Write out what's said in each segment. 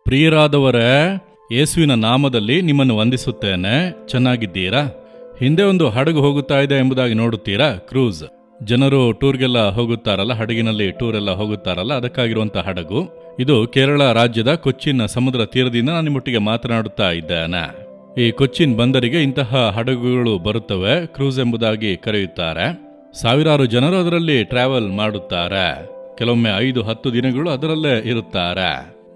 ಪ್ರಿಯರಾದವರೇ, ಯೇಸುವಿನ ನಾಮದಲ್ಲಿ ನಿಮ್ಮನ್ನು ವಂದಿಸುತ್ತೇನೆ. ಚೆನ್ನಾಗಿದ್ದೀರಾ? ಹಿಂದೆ ಒಂದು ಹಡಗು ಹೋಗುತ್ತಾ ಇದೆ ಎಂಬುದಾಗಿ ನೋಡುತ್ತೀರಾ? ಕ್ರೂಸ್. ಜನರು ಟೂರ್ಗೆಲ್ಲ ಹೋಗುತ್ತಾರಲ್ಲ, ಹಡಗಿನಲ್ಲಿ ಟೂರ್ ಎಲ್ಲ ಹೋಗುತ್ತಾರಲ್ಲ, ಅದಕ್ಕಾಗಿರುವಂಥ ಹಡಗು ಇದು. ಕೇರಳ ರಾಜ್ಯದ ಕೊಚ್ಚಿನ್ ಸಮುದ್ರ ತೀರದಿಂದ ನಾನು ನಿಮ್ಮೊಟ್ಟಿಗೆ ಮಾತನಾಡುತ್ತಾ ಇದ್ದೇನೆ. ಈ ಕೊಚ್ಚಿನ್ ಬಂದರಿಗೆ ಇಂತಹ ಹಡಗುಗಳು ಬರುತ್ತವೆ, ಕ್ರೂಸ್ ಎಂಬುದಾಗಿ ಕರೆಯುತ್ತಾರೆ. ಸಾವಿರಾರು ಜನರು ಅದರಲ್ಲಿ ಟ್ರಾವೆಲ್ ಮಾಡುತ್ತಾರೆ. ಕೆಲವೊಮ್ಮೆ 5-10 ದಿನಗಳು ಅದರಲ್ಲೇ ಇರುತ್ತಾರೆ.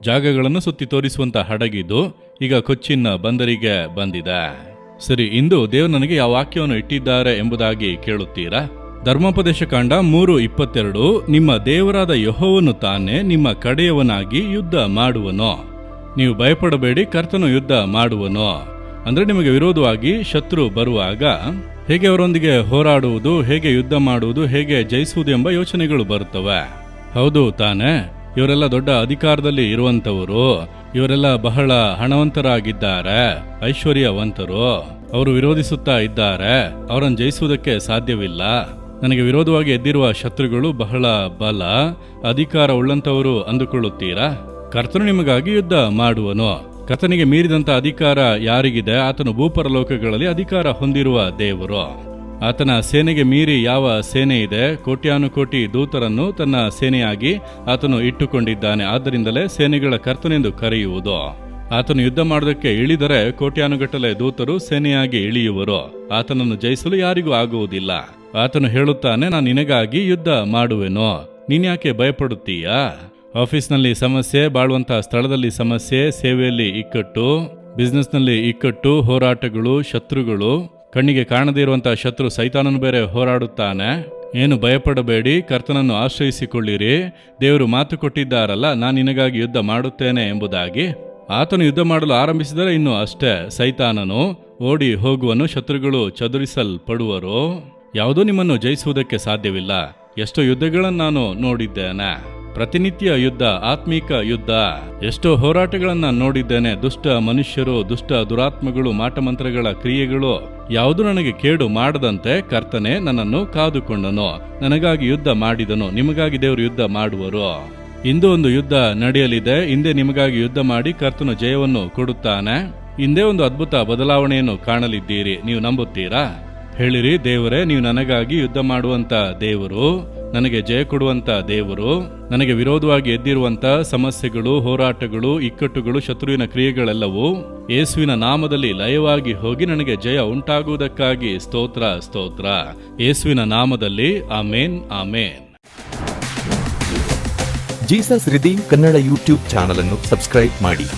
ಜಾಗಗಳನ್ನು ಸುತ್ತಿ ತೋರಿಸುವಂತ ಹಡಗಿದು ಈಗ ಕೊಚ್ಚಿನ್ ಬಂದರಿಗೆ ಬಂದಿದೆ. ಸರಿ, ಇಂದು ದೇವರು ನನಗೆ ಯಾವ ವಾಕ್ಯವನ್ನು ಇಟ್ಟಿದ್ದಾರೆ ಎಂಬುದಾಗಿ ಕೇಳುತ್ತೀರಾ? ಧರ್ಮೋಪದೇಶ ಕಾಂಡ 3:22, ನಿಮ್ಮ ದೇವರಾದ ಯೆಹೋವನು ತಾನೇ ನಿಮ್ಮ ಕಡೆಯವನಾಗಿ ಯುದ್ಧ ಮಾಡುವನು. ನೀವು ಭಯಪಡಬೇಡಿ, ಕರ್ತನು ಯುದ್ಧ ಮಾಡುವನು. ಅಂದ್ರೆ ನಿಮಗೆ ವಿರೋಧವಾಗಿ ಶತ್ರು ಬರುವಾಗ ಹೇಗೆ ಅವರೊಂದಿಗೆ ಹೋರಾಡುವುದು, ಹೇಗೆ ಯುದ್ಧ ಮಾಡುವುದು, ಹೇಗೆ ಜಯಿಸುವುದು ಎಂಬ ಯೋಚನೆಗಳು ಬರುತ್ತವೆ. ಹೌದು ತಾನೇ? ಇವರೆಲ್ಲ ದೊಡ್ಡ ಅಧಿಕಾರದಲ್ಲಿ ಇರುವಂತವರು, ಇವರೆಲ್ಲ ಬಹಳ ಹಣವಂತರಾಗಿದ್ದಾರೆ, ಐಶ್ವರ್ಯವಂತರು. ಅವರು ವಿರೋಧಿಸುತ್ತಾ ಇದ್ದಾರೆ, ಅವರನ್ನು ಜಯಿಸುವುದಕ್ಕೆ ಸಾಧ್ಯವಿಲ್ಲ. ನನಗೆ ವಿರೋಧವಾಗಿ ಎದ್ದಿರುವ ಶತ್ರುಗಳು ಬಹಳ ಬಲ, ಅಧಿಕಾರ ಉಳ್ಳಂತವರು ಅಂದುಕೊಳ್ಳುತ್ತೀರಾ? ಕರ್ತನು ನಿಮಗಾಗಿ ಯುದ್ಧ ಮಾಡುವನು. ಕರ್ತನಿಗೆ ಮೀರಿದಂತ ಅಧಿಕಾರ ಯಾರಿಗಿದೆ? ಆತನು ಭೂಪರಲೋಕಗಳಲ್ಲಿ ಅಧಿಕಾರ ಹೊಂದಿರುವ ದೇವರು. ಆತನ ಸೇನೆಗೆ ಮೀರಿ ಯಾವ ಸೇನೆ ಇದೆ? ಕೋಟ್ಯಾನುಕೋಟಿ ದೂತರನ್ನು ತನ್ನ ಸೇನೆಯಾಗಿ ಆತನು ಇಟ್ಟುಕೊಂಡಿದ್ದಾನೆ. ಆದ್ದರಿಂದಲೇ ಸೇನೆಗಳ ಕರ್ತನೆಂದು ಕರೆಯುವುದು. ಆತನು ಯುದ್ಧ ಮಾಡೋದಕ್ಕೆ ಇಳಿದರೆ ಕೋಟ್ಯಾನುಗಟ್ಟಲೆ ದೂತರು ಸೇನೆಯಾಗಿ ಇಳಿಯುವರು. ಆತನನ್ನು ಜಯಿಸಲು ಯಾರಿಗೂ ಆಗುವುದಿಲ್ಲ. ಆತನು ಹೇಳುತ್ತಾನೆ, ನಾನು ನಿನಗಾಗಿ ಯುದ್ಧ ಮಾಡುವೆನು. ನೀನ್ಯಾಕೆ ಭಯಪಡುತ್ತೀಯಾ? ಆಫೀಸ್ನಲ್ಲಿ ಸಮಸ್ಯೆ, ಬಾಳುವಂತಹ ಸ್ಥಳದಲ್ಲಿ ಸಮಸ್ಯೆ, ಸೇವೆಯಲ್ಲಿ ಇಕ್ಕಟ್ಟು, ಬಿಸ್ನೆಸ್ನಲ್ಲಿ ಇಕ್ಕಟ್ಟು, ಹೋರಾಟಗಳು, ಶತ್ರುಗಳು, ಕಣ್ಣಿಗೆ ಕಾಣದೇ ಇರುವಂತಹ ಶತ್ರು ಸೈತಾನನು ಬೇರೆ ಹೋರಾಡುತ್ತಾನೆ. ಏನು ಭಯಪಡಬೇಡಿ, ಕರ್ತನನ್ನು ಆಶ್ರಯಿಸಿಕೊಳ್ಳಿರಿ. ದೇವರು ಮಾತು ಕೊಟ್ಟಿದ್ದಾರಲ್ಲ, ನಾನು ನಿನಗಾಗಿ ಯುದ್ಧ ಮಾಡುತ್ತೇನೆ ಎಂಬುದಾಗಿ. ಆತನು ಯುದ್ಧ ಮಾಡಲು ಆರಂಭಿಸಿದರೆ ಇನ್ನು ಅಷ್ಟೇ, ಸೈತಾನನು ಓಡಿ ಹೋಗುವನು, ಶತ್ರುಗಳು ಚದುರಿಸಲ್ಪಡುವರು. ಯಾವುದೂ ನಿಮ್ಮನ್ನು ಜಯಿಸುವುದಕ್ಕೆ ಸಾಧ್ಯವಿಲ್ಲ. ಎಷ್ಟೋ ಯುದ್ಧಗಳನ್ನು ನಾನು ನೋಡಿದ್ದೇನೆ, ಪ್ರತಿನಿತ್ಯ ಯುದ್ಧ, ಆತ್ಮೀಕ ಯುದ್ಧ. ಎಷ್ಟೋ ಹೋರಾಟಗಳನ್ನ ನೋಡಿದ್ದೇನೆ. ದುಷ್ಟ ಮನುಷ್ಯರು, ದುಷ್ಟ ದುರಾತ್ಮಗಳು, ಮಾಟಮಂತ್ರಗಳ ಕ್ರಿಯೆಗಳು ಯಾವುದು ನನಗೆ ಕೇಡು ಮಾಡದಂತೆ ಕರ್ತನೆ ನನ್ನನ್ನು ಕಾದುಕೊಂಡನು, ನನಗಾಗಿ ಯುದ್ಧ ಮಾಡಿದನು. ನಿಮಗಾಗಿ ದೇವರು ಯುದ್ಧ ಮಾಡುವರು. ಇಂದು ಒಂದು ಯುದ್ಧ ನಡೆಯಲಿದೆ. ಹಿಂದೆ ನಿಮಗಾಗಿ ಯುದ್ಧ ಮಾಡಿ ಕರ್ತನು ಜಯವನ್ನು ಕೊಡುತ್ತಾನೆ. ಹಿಂದೆ ಒಂದು ಅದ್ಭುತ ಬದಲಾವಣೆಯನ್ನು ಕಾಣಲಿದ್ದೀರಿ. ನೀವು ನಂಬುತ್ತೀರಾ? ಹೇಳಿರಿ, ದೇವರೇ, ನೀವು ನನಗಾಗಿ ಯುದ್ಧ ಮಾಡುವಂತ ದೇವರು, ನನಗೆ ಜಯ ಕೊಡುವಂತ ದೇವರು. ನನಗೆ ವಿರೋಧವಾಗಿ ಎದ್ದಿರುವಂತ ಸಮಸ್ಯೆಗಳು, ಹೋರಾಟಗಳು, ಇಕ್ಕಟ್ಟುಗಳು, ಶತ್ರುವಿನ ಕ್ರಿಯೆಗಳೆಲ್ಲವೂ ಯೇಸುವಿನ ನಾಮದಲ್ಲಿ ಲಯವಾಗಿ ಹೋಗಿ ನನಗೆ ಜಯ ಉಂಟಾಗುವುದಕ್ಕಾಗಿ ಸ್ತೋತ್ರ, ಸ್ತೋತ್ರ. ಯೇಸುವಿನ ನಾಮದಲ್ಲಿ amen, amen. Jesus redeem Kannada YouTube channel ಅನ್ನು ಸಬ್ಸ್ಕ್ರೈಬ್ ಮಾಡಿ.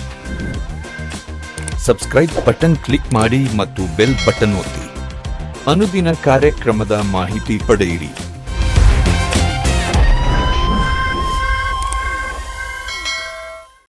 ಸಬ್ಸ್ಕ್ರೈಬ್ ಬಟನ್ ಕ್ಲಿಕ್ ಮಾಡಿ ಮತ್ತು ಬೆಲ್ ಬಟನ್ ಒತ್ತಿ. ಅನುದಿನ ಕಾರ್ಯಕ್ರಮದ ಮಾಹಿತಿ ಪಡೆಯಿರಿ.